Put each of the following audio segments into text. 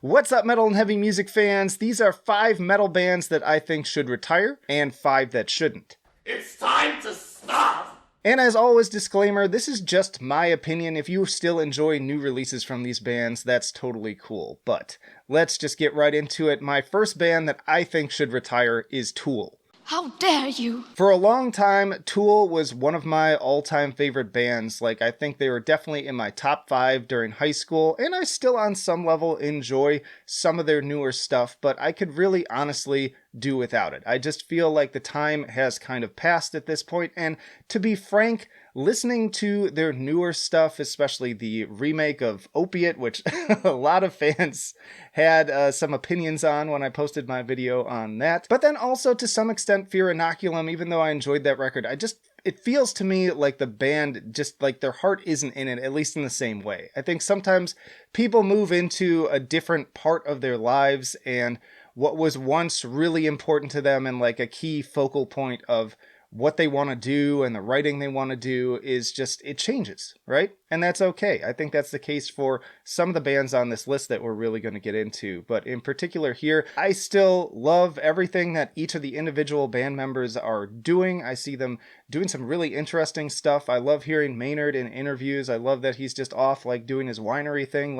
What's up, metal and heavy music fans? These are 5 metal bands that I think should retire, and 5 that shouldn't. It's time to stop! And as always, disclaimer, this is just my opinion. If you still enjoy new releases from these bands, that's totally cool. But let's just get right into it. My first band that I think should retire is Tool. How dare you! For a long time, Tool was one of my all-time favorite bands. I think they were definitely in my top 5 during high school, and I still on some level enjoy some of their newer stuff, but I could really honestly do without it. I just feel like the time has kind of passed at this point, and to be frank, listening to their newer stuff, especially the remake of Opiate, which a lot of fans had some opinions on when I posted my video on that, but then also to some extent Fear Inoculum, even though I enjoyed that record, it feels to me like the band just their heart isn't in it, at least in the same way. I think sometimes people move into a different part of their lives, and what was once really important to them and a key focal point of what they want to do and the writing they want to do is just, it changes, right? And that's okay. I think that's the case for some of the bands on this list that we're really going to get into. But in particular here, I still love everything that each of the individual band members are doing. I see them doing some really interesting stuff. I love hearing Maynard in interviews. I love that he's just off doing his winery thing.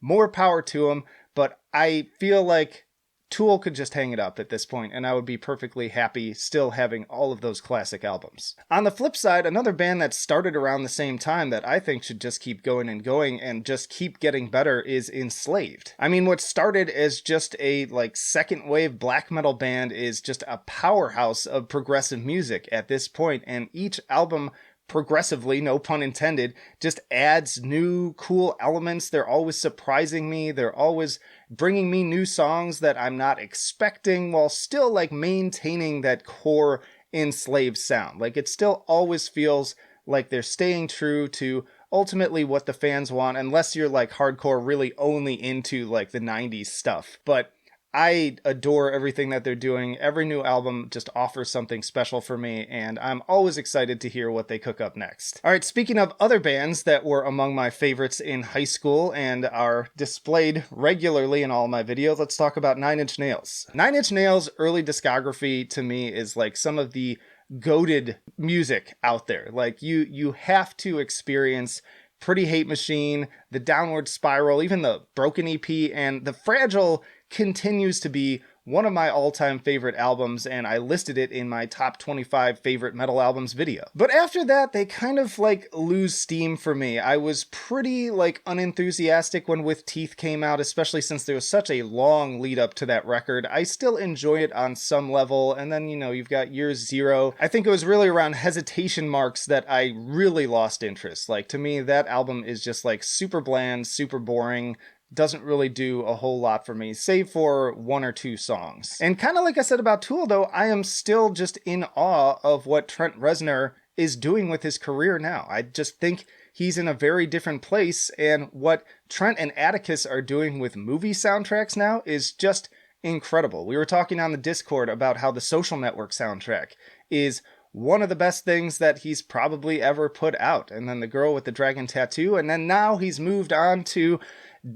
More power to him. But I feel like Tool could just hang it up at this point, and I would be perfectly happy still having all of those classic albums. On the flip side, another band that started around the same time that I think should just keep going and just keep getting better is Enslaved. I mean, what started as just a second wave black metal band is just a powerhouse of progressive music at this point, and each album progressively, no pun intended, just adds new cool elements. They're always surprising me. They're always bringing me new songs that I'm not expecting while still maintaining that core Enslaved sound. It still always feels like they're staying true to ultimately what the fans want, unless you're hardcore really only into the 90s stuff. But I adore everything that they're doing. Every new album just offers something special for me, and I'm always excited to hear what they cook up next. All right, speaking of other bands that were among my favorites in high school and are displayed regularly in all my videos, let's talk about Nine Inch Nails. Nine Inch Nails' early discography to me is some of the goated music out there. You have to experience Pretty Hate Machine, the Downward Spiral, even the Broken EP, and the Fragile continues to be one of my all-time favorite albums, and I listed it in my top 25 favorite metal albums video. But after that, they kind of lose steam for me. I was pretty unenthusiastic when With Teeth came out, especially since there was such a long lead up to that record. I still enjoy it on some level, and then you've got Year Zero. I think it was really around Hesitation Marks that I really lost interest. To me, that album is just super bland, super boring. Doesn't really do a whole lot for me, save for 1 or 2 songs. And kind of like I said about Tool, though, I am still just in awe of what Trent Reznor is doing with his career now. I just think he's in a very different place, and what Trent and Atticus are doing with movie soundtracks now is just incredible. We were talking on the Discord about how the Social Network soundtrack is one of the best things that he's probably ever put out. And then The Girl with the Dragon Tattoo, and then now he's moved on to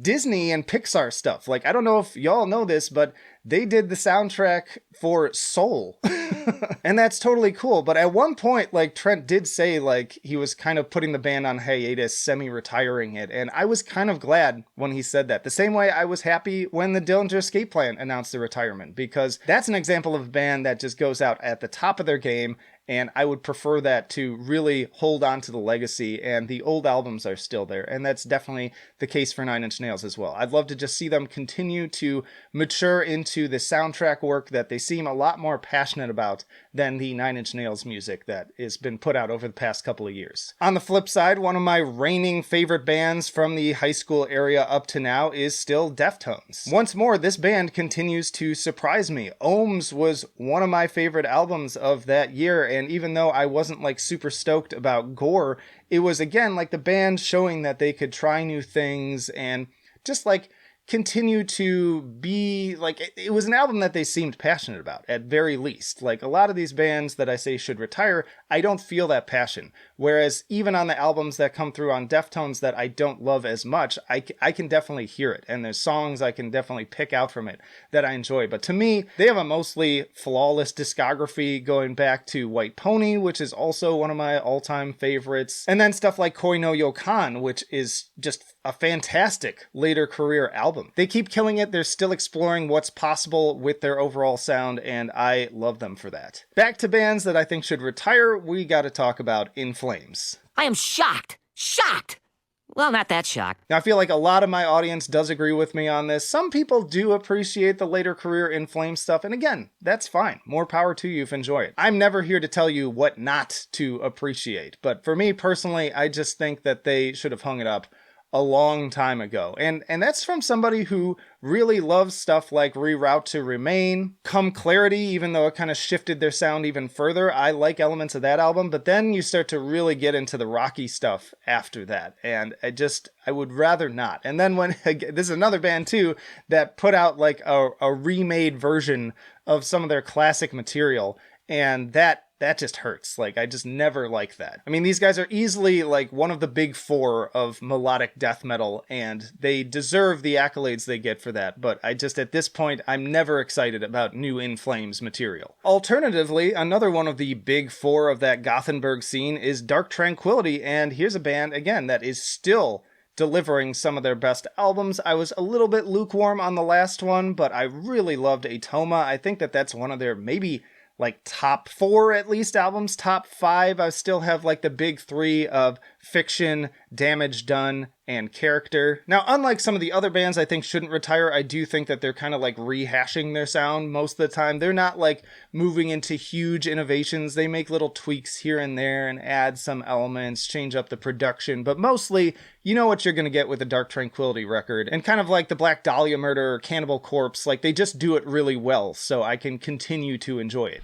Disney and Pixar stuff. I don't know if y'all know this, but they did the soundtrack for Soul. And that's totally cool. But at one point, Trent did say, he was kind of putting the band on hiatus, semi-retiring it. And I was kind of glad when he said that. The same way I was happy when the Dillinger Escape Plan announced their retirement, because that's an example of a band that just goes out at the top of their game. And I would prefer that to really hold on to the legacy, and the old albums are still there. And that's definitely the case for Nine Inch Nails as well. I'd love to just see them continue to mature into the soundtrack work that they seem a lot more passionate about than the Nine Inch Nails music that has been put out over the past couple of years. On the flip side, one of my reigning favorite bands from the high school area up to now is still Deathtones. Once more, this band continues to surprise me. Ohms was one of my favorite albums of that year, and even though I wasn't super stoked about Gore, it was again the band showing that they could try new things and just continue to be like, it was an album that they seemed passionate about at very least. Like a lot of these bands that I say should retire, I don't feel that passion. Whereas even on the albums that come through on Deathtones that I don't love as much, I can definitely hear it. And there's songs I can definitely pick out from it that I enjoy. But to me, they have a mostly flawless discography going back to White Pony, which is also one of my all-time favorites. And then stuff like Koi no Yokan, which is just a fantastic later career album. They keep killing it. They're still exploring what's possible with their overall sound, and I love them for that. Back to bands that I think should retire, we gotta talk about In Flames. I am shocked. Shocked! Well, not that shocked. Now, I feel like a lot of my audience does agree with me on this. Some people do appreciate the later career In Flames stuff, and again, that's fine. More power to you if you enjoy it. I'm never here to tell you what not to appreciate, but for me personally, I just think that they should have hung it up a long time ago. And that's from somebody who really loves stuff like Reroute to Remain, Come Clarity, even though it kind of shifted their sound even further. I like elements of that album, but then you start to really get into the rocky stuff after that. And I would rather not. And then when, this is another band too, that put out like a remade version of some of their classic material. And that just hurts. Like, I just never like that. I mean, these guys are easily like one of the big four of melodic death metal, and they deserve the accolades they get for that. But I just, at this point, I'm never excited about new In Flames material. Alternatively, another one of the big four of that Gothenburg scene is Dark Tranquility. And here's a band, again, that is still delivering some of their best albums. I was a little bit lukewarm on the last one, but I really loved Atoma. I think that that's one of their maybe like top 4 at least albums, top 5. I still have like the big 3 of Fiction, Damage Done, and Character. Now, unlike some of the other bands I think shouldn't retire, I do think that they're kind of like rehashing their sound most of the time. They're not like moving into huge innovations. They make little tweaks here and there and add some elements, change up the production, but mostly you know what you're going to get with a Dark Tranquility record. And kind of like the Black Dahlia Murder or Cannibal Corpse, like they just do it really well, so I can continue to enjoy it.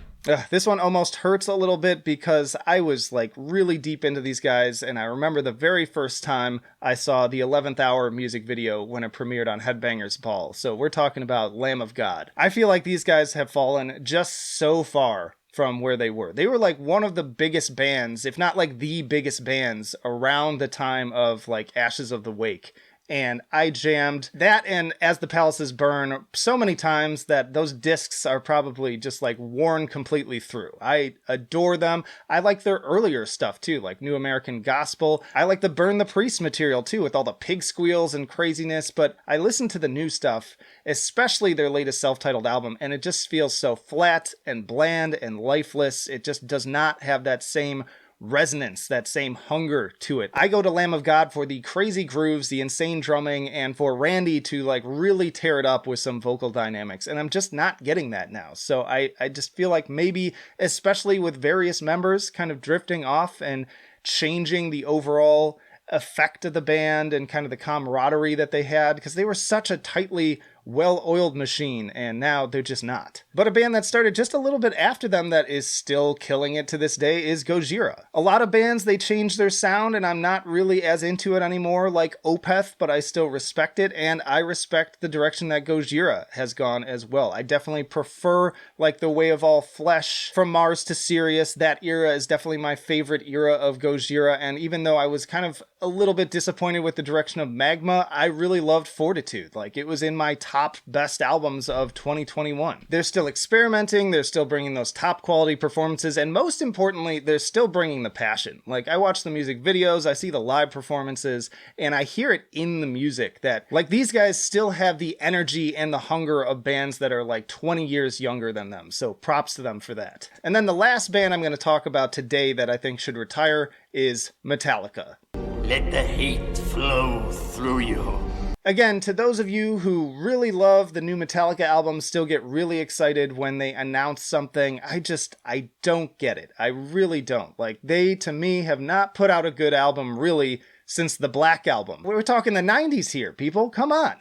This one almost hurts a little bit because I was like really deep into these guys, and I remember the very first time I saw the 11th Hour music video when it premiered on Headbangers Ball. So we're talking about Lamb of God. I feel like these guys have fallen just so far from where they were. They were like one of the biggest bands, if not like the biggest bands, around the time of like Ashes of the Wake. And I jammed that and As the Palaces Burn so many times that those discs are probably just like worn completely through. I adore them. I like their earlier stuff too, like New American Gospel. I like the Burn the Priest material too, with all the pig squeals and craziness, but I listen to the new stuff, especially their latest self-titled album, and it just feels so flat and bland and lifeless. It just does not have that same resonance, that same hunger to it. I go to Lamb of God for the crazy grooves, the insane drumming, and for Randy to like really tear it up with some vocal dynamics, and I'm just not getting that now. So I just feel like maybe, especially with various members kind of drifting off and changing the overall effect of the band and kind of the camaraderie that they had, because they were such a tightly well-oiled machine, and now they're just not. But a band that started just a little bit after them that is still killing it to this day is Gojira. A lot of bands, they changed their sound, and I'm not really as into it anymore, like Opeth, but I still respect it, and I respect the direction that Gojira has gone as well. I definitely prefer, like, The Way of All Flesh, From Mars to Sirius. That era is definitely my favorite era of Gojira, and even though I was kind of a little bit disappointed with the direction of Magma, I really loved Fortitude. Like, it was in my top best albums of 2021. They're still experimenting, they're still bringing those top quality performances, and most importantly, they're still bringing the passion. Like, I watch the music videos, I see the live performances, and I hear it in the music that, like, these guys still have the energy and the hunger of bands that are like 20 years younger than them, so props to them for that. And then the last band I'm going to talk about today that I think should retire is Metallica. Let the hate flow through you. Again, to those of you who really love the new Metallica album, still get really excited when they announce something, I don't get it. I really don't. Like, they, to me, have not put out a good album, really, since the Black Album. We're talking the 90s here, people. Come on.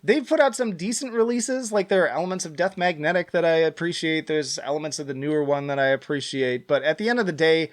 They've put out some decent releases, like there are elements of Death Magnetic that I appreciate. There's elements of the newer one that I appreciate. But at the end of the day,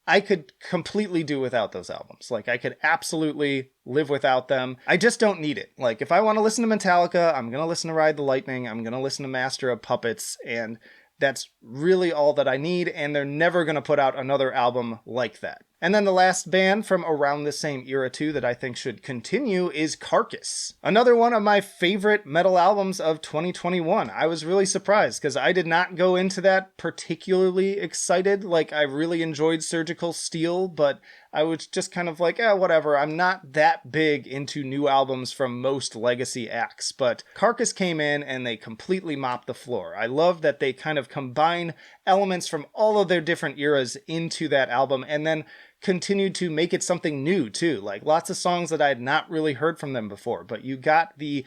I could completely do without those albums. Like, I could absolutely live without them. I just don't need it. Like, if I want to listen to Metallica, I'm going to listen to Ride the Lightning. I'm going to listen to Master of Puppets. And that's really all that I need. And they're never going to put out another album like that. And then the last band from around the same era too that I think should continue is Carcass. Another one of my favorite metal albums of 2021. I was really surprised because I did not go into that particularly excited. Like, I really enjoyed Surgical Steel, but I was just kind of like, whatever. I'm not that big into new albums from most legacy acts, but Carcass came in and they completely mopped the floor. I love that they kind of combine elements from all of their different eras into that album and then continued to make it something new too. Like, lots of songs that I had not really heard from them before, but you got the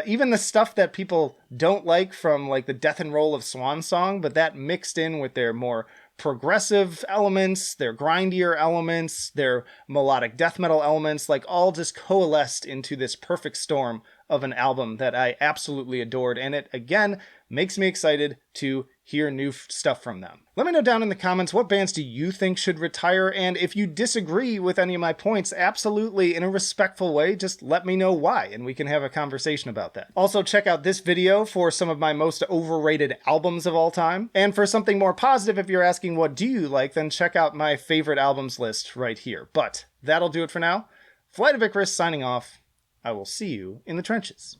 even the stuff that people don't like from like the Death and Roll of Swan Song, but that mixed in with their more progressive elements, their grindier elements, their melodic death metal elements, like all just coalesced into this perfect storm of an album that I absolutely adored. And it, again, makes me excited to hear new stuff from them. Let me know down in the comments, what bands do you think should retire? And if you disagree with any of my points, absolutely, in a respectful way, just let me know why, and we can have a conversation about that. Also, check out this video for some of my most overrated albums of all time. And for something more positive, if you're asking what do you like, then check out my favorite albums list right here. But that'll do it for now. Flight of Icarus signing off. I will see you in the trenches.